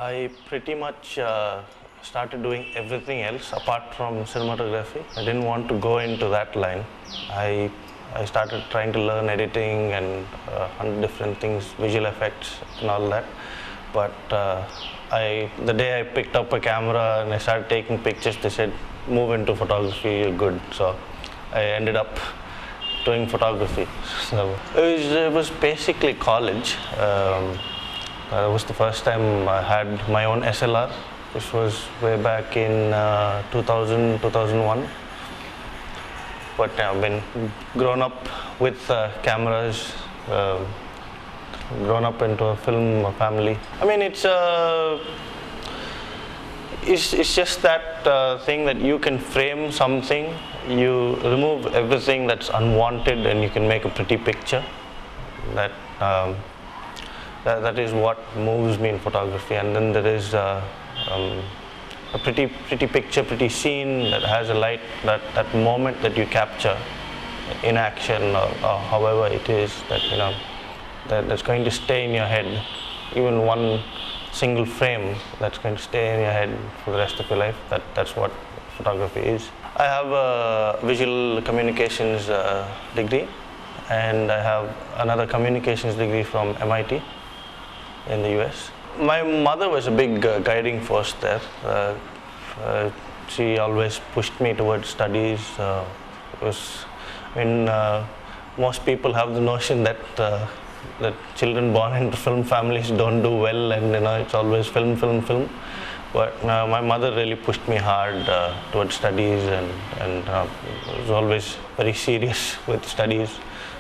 I pretty much started doing everything else apart from cinematography. I didn't want to go into that line. I, I started trying to learn editing and 100 different things, visual effects and all that. But the day I picked up a camera and I started taking pictures, they said, move into photography, you're good. So I ended up doing photography. So it was basically college. That was the first time I had my own SLR. This was way back in 2000, 2001. But I've been grown up with cameras, grown up into a film family. I mean, it's just that thing that you can frame something, you remove everything that's unwanted, and you can make a pretty picture. That is what moves me in photography. And then there is a pretty picture, pretty scene that has a light, that moment that you capture in action, or however it is that that's going to stay in your head. Even one single frame that's going to stay in your head for the rest of your life. That's what photography is. I have a visual communications degree, and I have another communications degree from MIT in the US. My mother was a big guiding force there. She always pushed me towards studies. Most people have the notion that children born into film families don't do well, and it's always film. But my mother really pushed me hard towards studies, and was always very serious with studies.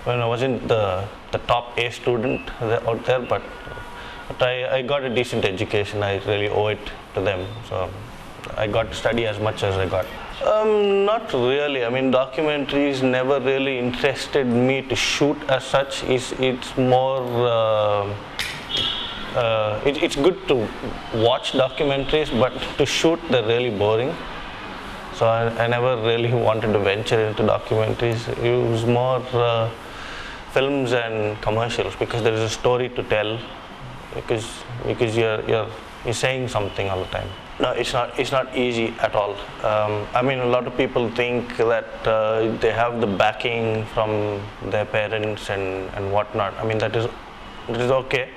When I wasn't the top A student out there, but I got a decent education. I really owe it to them. So I got to study as much as I got. Not really. I mean, documentaries never really interested me to shoot as such. It's more. It's good to watch documentaries, but to shoot, they're really boring. So I never really wanted to venture into documentaries. It was more films and commercials, because there is a story to tell. Because you're saying something all the time. No, it's not easy at all. I mean, a lot of people think that they have the backing from their parents and whatnot. I mean, that is okay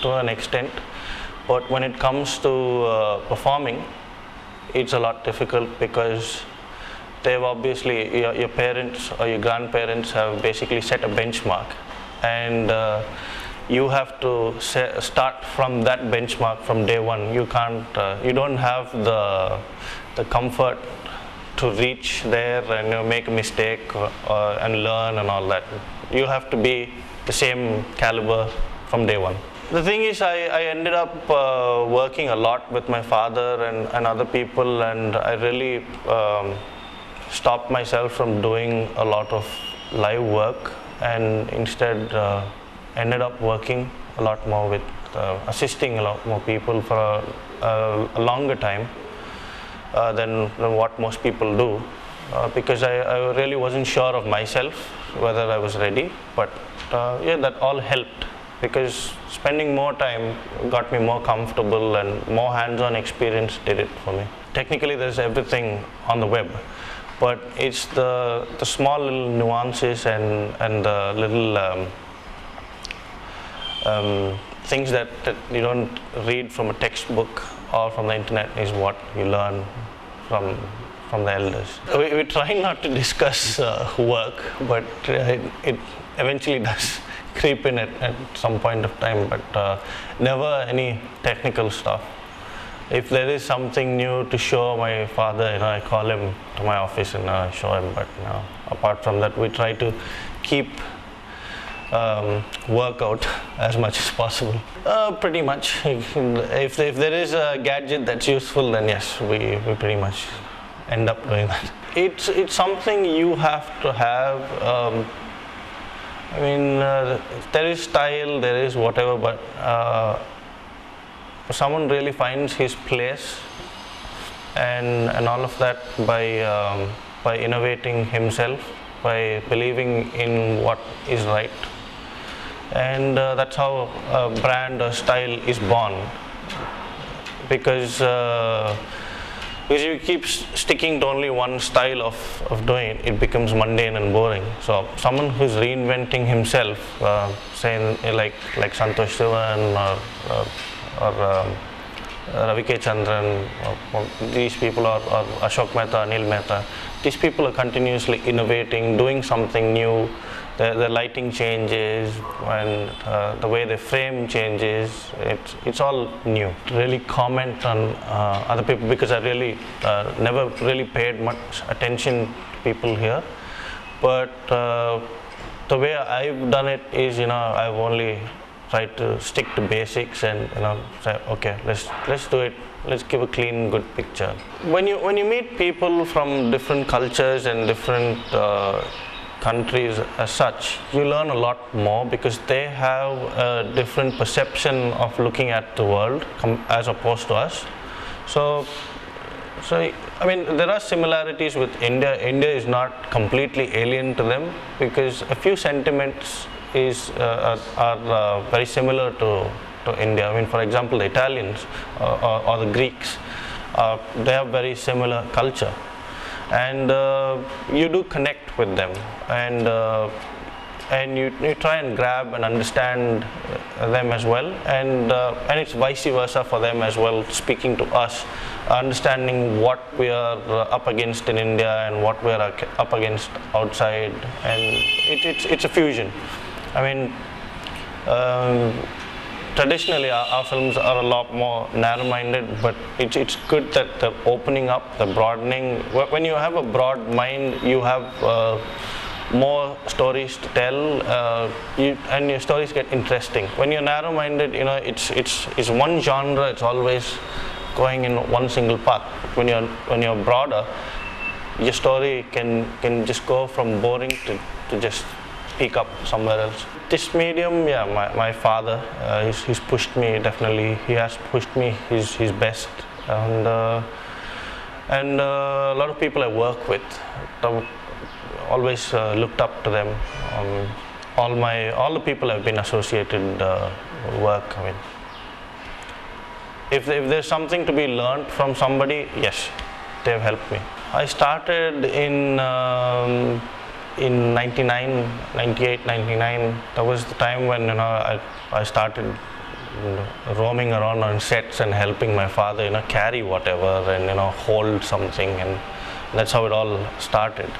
to an extent, but when it comes to performing, it's a lot difficult, because they've obviously, your parents or your grandparents have basically set a benchmark, and you have to start from that benchmark from day one. You can't, you don't have the comfort to reach there and make a mistake and learn and all that. You have to be the same caliber from day one. The thing is, I ended up working a lot with my father and other people, and I really stopped myself from doing a lot of live work, and instead ended up working a lot more with assisting a lot more people for a longer time than what most people do, because I really wasn't sure of myself whether I was ready. But yeah, that all helped, because spending more time got me more comfortable, and more hands-on experience did it for me. Technically, there's everything on the web, but it's the small little nuances and the little things that you don't read from a textbook or from the internet is what you learn from the elders. We try not to discuss work, but it eventually does creep in at some point of time, but never any technical stuff. If there is something new to show my father, I call him to my office and show him, but apart from that, we try to keep work out as much as possible. Pretty much. If there is a gadget that's useful, then yes, we pretty much end up doing that. It's something you have to have. I mean, there is style, there is whatever, but someone really finds his place and all of that by innovating himself, by believing in what is right. And that's how a brand or style is born. because if you keep sticking to only one style of doing it, it becomes mundane and boring. So someone who's reinventing himself, saying like Santosh Sivan or Ravi K. Chandran, or these people, or Ashok Mehta, Anil Mehta, these people are continuously innovating, doing something new. The lighting changes, and the way they frame changes. It's all new. Really comment on other people, because I really never really paid much attention to people here. But the way I've done it is, I've only tried to stick to basics and say, okay, let's do it. Let's give a clean, good picture. When you meet people from different cultures and different countries as such, you learn a lot more, because they have a different perception of looking at the world as opposed to us. So I mean, there are similarities with India. India is not completely alien to them, because a few sentiments are very similar to India. I mean, for example, the Italians or the Greeks, they have very similar culture. And you do connect with them, and you try and grab and understand them as well, and it's vice versa for them as well, speaking to us, understanding what we are up against in India and what we are up against outside, and it's a fusion. I mean, traditionally our films are a lot more narrow-minded, but it's good that they're opening up, they're broadening. When you have a broad mind, you have more stories to tell, and your stories get interesting. When you're narrow-minded, it's one genre, it's always going in one single path. When you're broader, your story can just go from boring to just peak up somewhere else. This medium, yeah, my father, he's pushed me, definitely. He has pushed me his best, and a lot of people I work with, I've always looked up to them. All the people I've been associated work. I mean, if there's something to be learned from somebody, yes, they've helped me. I started in 98, 99, that was the time when I started roaming around on sets and helping my father carry whatever and hold something, and that's how it all started.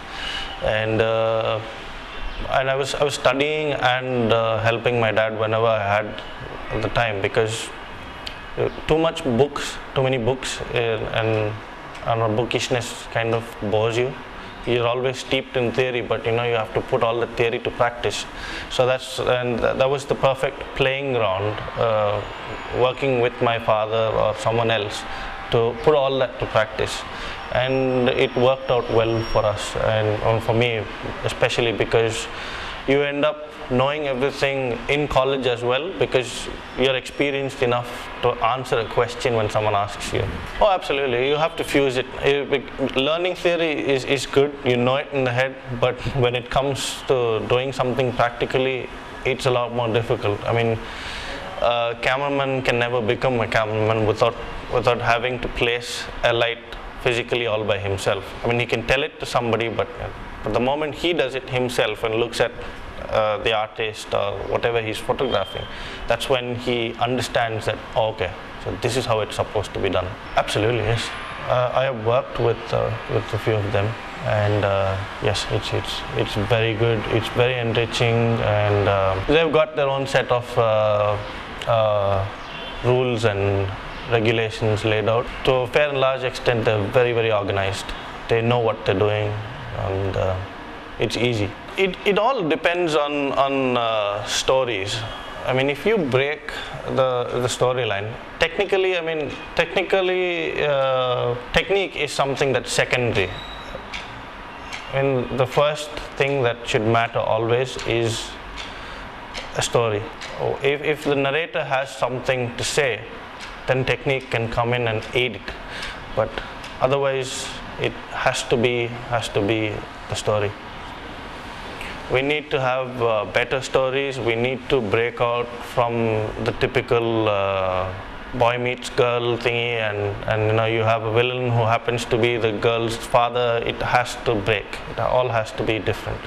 And I was studying and helping my dad whenever I had the time, because too many books and bookishness kind of bores you. You're always steeped in theory, but you have to put all the theory to practice. So that was the perfect playing ground, working with my father or someone else to put all that to practice. And it worked out well for us, and for me especially, because you end up knowing everything in college as well, because you're experienced enough to answer a question when someone asks you. Oh, absolutely, you have to fuse it. Learning theory is good, you know it in the head, but when it comes to doing something practically, it's a lot more difficult. I mean, a cameraman can never become a cameraman without having to place a light physically all by himself. I mean, he can tell it to somebody, but the moment he does it himself and looks at the artist or whatever he's photographing, that's when he understands that, oh, okay, so this is how it's supposed to be done. Absolutely, yes. I have worked with a few of them, and yes, it's very good, it's very enriching, and they've got their own set of rules and regulations laid out. To a fair and large extent, they're very, very organized. They know what they're doing, and it's easy. It all depends on stories. I mean, if you break the storyline, technically, technique is something that's secondary. I mean, the first thing that should matter always is a story. If the narrator has something to say, then technique can come in and aid it. But otherwise, it has to be the story. We need to have better stories. We need to break out from the typical boy meets girl thingy, and you know, you have a villain who happens to be the girl's father, it has to break. It all has to be different.